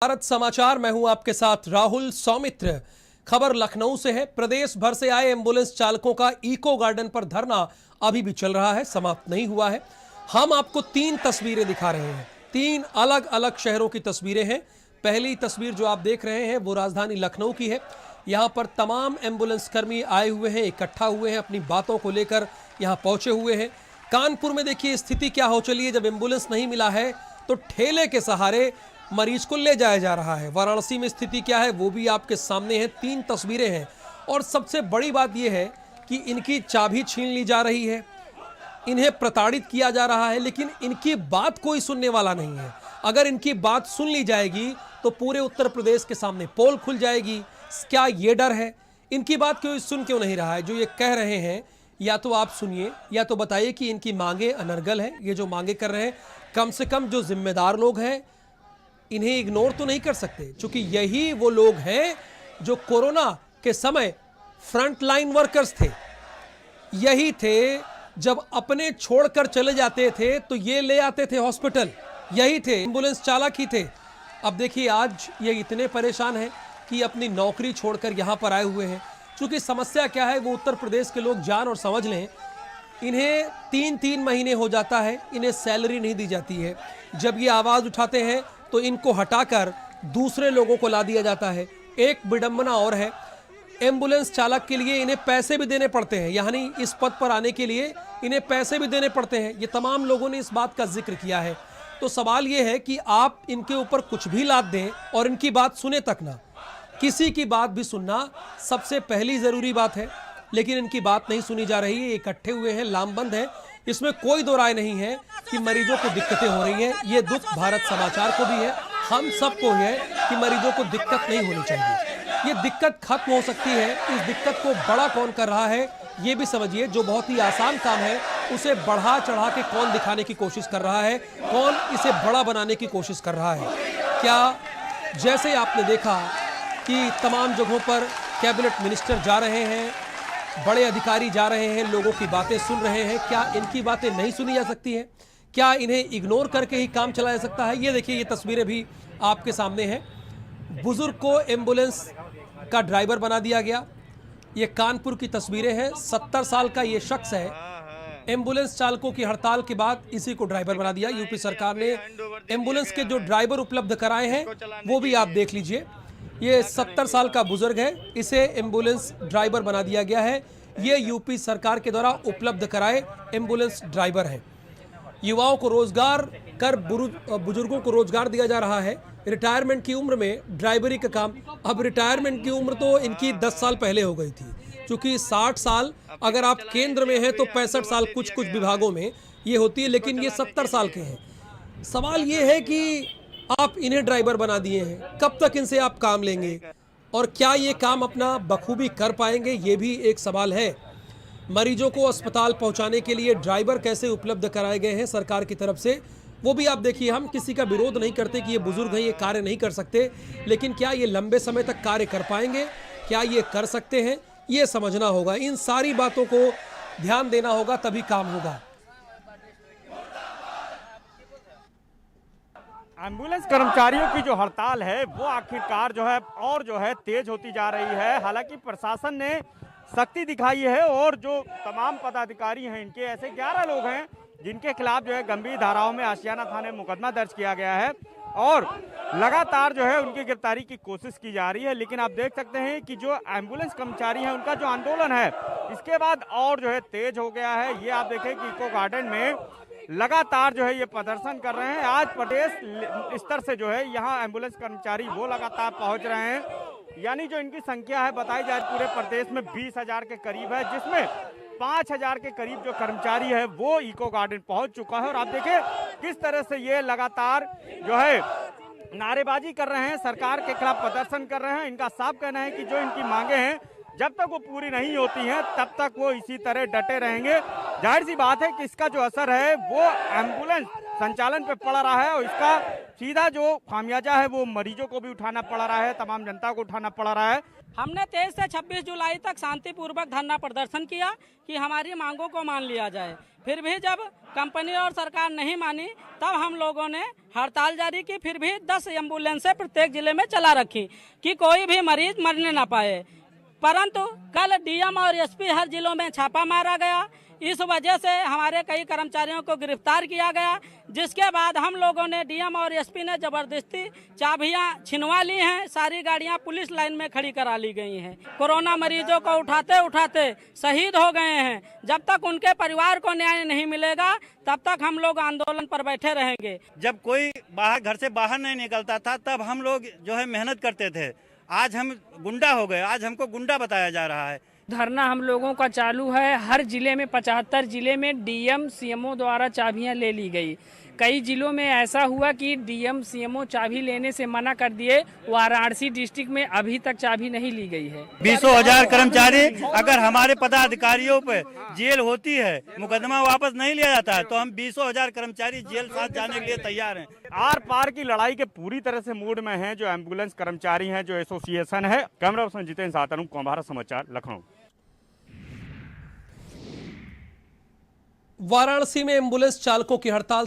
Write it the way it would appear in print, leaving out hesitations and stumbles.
भारत समाचार, मैं हूं आपके साथ राहुल सौमित्र। खबर लखनऊ से है। प्रदेश भर से आए एम्बुलेंस चालकों का इको गार्डन पर धरना अभी भी चल रहा है, समाप्त नहीं हुआ है। हम आपको 3 तस्वीरें दिखा रहे हैं, 3 अलग अलग शहरों की तस्वीरें हैं। पहली तस्वीर जो आप देख रहे हैं वो राजधानी लखनऊ की है। यहाँ पर तमाम एम्बुलेंस कर्मी आए हुए हैं, इकट्ठा हुए हैं, अपनी बातों को लेकर यहाँ पहुंचे हुए हैं। कानपुर में देखिए स्थिति क्या हो चली है। जब एम्बुलेंस नहीं मिला है तो ठेले के सहारे मरीज को ले जाया जा रहा है। वाराणसी में स्थिति क्या है वो भी आपके सामने है। 3 तस्वीरें हैं और सबसे बड़ी बात यह है कि इनकी चाबी छीन ली जा रही है, इन्हें प्रताड़ित किया जा रहा है, लेकिन इनकी बात कोई सुनने वाला नहीं है। अगर इनकी बात सुन ली जाएगी तो पूरे उत्तर प्रदेश के सामने पोल खुल जाएगी। क्या ये डर है? इनकी बात कोई सुन क्यों नहीं रहा है? जो ये कह रहे हैं या तो आप सुनिए या तो बताइए कि इनकी मांगे अनर्गल है। ये जो मांगे कर रहे हैं, कम से कम जो जिम्मेदार लोग हैं इन्हें इग्नोर तो नहीं कर सकते, क्योंकि यही वो लोग हैं जो कोरोना के समय फ्रंट लाइन वर्कर्स थे। यही थे जब अपने छोड़कर चले जाते थे तो ये ले आते थे हॉस्पिटल। यही थे, एम्बुलेंस चालक ही थे। अब देखिए आज ये इतने परेशान हैं कि अपनी नौकरी छोड़कर यहाँ पर आए हुए हैं। क्योंकि समस्या क्या है वो उत्तर प्रदेश के लोग जान और समझ लें। इन्हें 3-3 महीने हो जाता है, इन्हें सैलरी नहीं दी जाती है। जब ये आवाज़ उठाते हैं तो इनको हटाकर दूसरे लोगों को ला दिया जाता है। एक विडंबना और है, एम्बुलेंस चालक के लिए इन्हें पैसे भी देने पड़ते हैं, यानी इस पद पर आने के लिए इन्हें पैसे भी देने पड़ते हैं। ये तमाम लोगों ने इस बात का जिक्र किया है। तो सवाल ये है कि आप इनके ऊपर कुछ भी लाद दें और इनकी बात सुने तक ना। किसी की बात भी सुनना सबसे पहली ज़रूरी बात है, लेकिन इनकी बात नहीं सुनी जा रही है। इकट्ठे हुए हैं, लामबंद है। इसमें कोई दो राय नहीं है कि मरीजों को दिक्कतें हो रही हैं। ये दुख भारत समाचार को भी है, हम सबको है कि मरीजों को दिक्कत नहीं होनी चाहिए। ये दिक्कत खत्म हो सकती है। इस दिक्कत को बड़ा कौन कर रहा है ये भी समझिए। जो बहुत ही आसान काम है उसे बढ़ा चढ़ा के कौन दिखाने की कोशिश कर रहा है, कौन इसे बड़ा बनाने की कोशिश कर रहा है। क्या जैसे आपने देखा कि तमाम जगहों पर कैबिनेट मिनिस्टर जा रहे हैं, बड़े अधिकारी जा रहे हैं, लोगों की बातें सुन रहे हैं, क्या इनकी बातें नहीं सुनी जा सकती हैं? क्या इन्हें इग्नोर करके ही काम चलाया जा सकता है? ये देखिए, ये तस्वीरें भी आपके सामने हैं। बुजुर्ग को एम्बुलेंस का ड्राइवर बना दिया गया। ये कानपुर की तस्वीरें हैं। 70 साल का ये शख्स है। एम्बुलेंस चालकों की हड़ताल के बाद इसी को ड्राइवर बना दिया। यूपी सरकार ने एम्बुलेंस के जो ड्राइवर उपलब्ध कराए हैं वो भी आप देख लीजिए। ये 70 साल का बुजुर्ग है, इसे एम्बुलेंस ड्राइवर बना दिया गया है। ये यूपी सरकार के द्वारा उपलब्ध कराए एम्बुलेंस ड्राइवर हैं। युवाओं को रोजगार कर बुजुर्गों को रोजगार दिया जा रहा है। रिटायरमेंट की उम्र में ड्राइवरी का काम। अब रिटायरमेंट की उम्र तो इनकी 10 साल पहले हो गई थी, क्योंकि 60 साल अगर आप केंद्र में हैं तो 65 साल कुछ कुछ विभागों में ये होती है, लेकिन ये 70 साल के हैं। सवाल ये है कि आप इन्हें ड्राइवर बना दिए हैं, कब तक इनसे आप काम लेंगे और क्या ये काम अपना बखूबी कर पाएंगे, ये भी एक सवाल है। मरीजों को अस्पताल पहुंचाने के लिए ड्राइवर कैसे उपलब्ध कराए गए हैं सरकार की तरफ से, वो भी आप देखिए। हम किसी का विरोध नहीं करते कि ये बुजुर्ग हैं, ये कार्य नहीं कर सकते, लेकिन क्या ये लंबे समय तक कार्य कर पाएंगे, क्या ये कर सकते हैं, ये समझना होगा। इन सारी बातों को ध्यान देना होगा, तभी काम होगा। एम्बुलेंस कर्मचारियों की जो हड़ताल है वो आखिरकार जो है तेज होती जा रही है। हालांकि प्रशासन ने सख्ती दिखाई है और जो तमाम पदाधिकारी हैं, इनके ऐसे 11 लोग हैं जिनके खिलाफ जो है गंभीर धाराओं में आशियाना थाने में मुकदमा दर्ज किया गया है और लगातार जो है उनकी गिरफ्तारी की कोशिश की जा रही है। लेकिन आप देख सकते हैं कि जो एम्बुलेंस कर्मचारी हैं उनका जो आंदोलन है इसके बाद और जो है तेज हो गया है। ये आप देखें कि इको गार्डन में लगातार जो है ये प्रदर्शन कर रहे हैं। आज प्रदेश स्तर से जो है यहाँ एम्बुलेंस कर्मचारी वो लगातार पहुंच रहे हैं। यानी जो इनकी संख्या है बताई जाए पूरे प्रदेश में 20,000 के करीब है, जिसमें 5,000 के करीब जो कर्मचारी है वो इको गार्डन पहुंच चुका है। और आप देखें किस तरह से ये लगातार जो है नारेबाजी कर रहे हैं, सरकार के खिलाफ प्रदर्शन कर रहे हैं। इनका साफ कहना है कि जो इनकी मांगे हैं जब तक वो पूरी नहीं होती हैं तब तक वो इसी तरह डटे रहेंगे। जाहिर सी बात है कि इसका जो असर है वो एम्बुलेंस संचालन पे पड़ रहा है और इसका सीधा जो खामियाजा है वो मरीजों को भी उठाना पड़ रहा है, तमाम जनता को उठाना पड़ रहा है। हमने 23 से 26 जुलाई तक शांतिपूर्वक धरना प्रदर्शन किया कि हमारी मांगों को मान लिया जाए। फिर भी जब कंपनी और सरकार नहीं मानी तब हम लोगों ने हड़ताल जारी की। फिर भी 10 एम्बुलेंसें प्रत्येक जिले में चला रखी कि कोई भी मरीज मरने ना पाए। परंतु कल डीएम और एसपी हर जिलों में छापा मारा गया। इस वजह से हमारे कई कर्मचारियों को गिरफ्तार किया गया, जिसके बाद हम लोगों ने डीएम और एसपी ने जबरदस्ती चाबियां छिनवा ली हैं। सारी गाड़ियां पुलिस लाइन में खड़ी करा ली गई हैं। कोरोना मरीजों को उठाते उठाते शहीद हो गए हैं। जब तक उनके परिवार को न्याय नहीं मिलेगा तब तक हम लोग आंदोलन पर बैठे रहेंगे। जब कोई बाहर घर से बाहर नहीं निकलता था तब हम लोग जो है मेहनत करते थे। आज हम गुंडा हो गए, आज हमको गुंडा बताया जा रहा है। धरना हम लोगों का चालू है। हर जिले में 75 जिले में डीएम सीएमओ द्वारा चाबियां ले ली गई। कई जिलों में ऐसा हुआ कि डीएम सीएमओ चाबी लेने से मना कर दिए। वाराणसी डिस्ट्रिक्ट में अभी तक चाबी नहीं ली गई है। 20,000 कर्मचारी, अगर हमारे पदाधिकारियों पे जेल होती है, मुकदमा वापस नहीं लिया जाता है, तो हम 20,000 कर्मचारी जेल साथ जाने के लिए तैयार हैं। आर पार की लड़ाई के पूरी तरह से मूड में हैं जो एम्बुलेंस कर्मचारी हैं, जो एसोसिएशन है। कैमरा पर्सन जितेंद्र साथ अनुपम, भारत समाचार, लखनऊ। वाराणसी में एम्बुलेंस चालकों की हड़ताल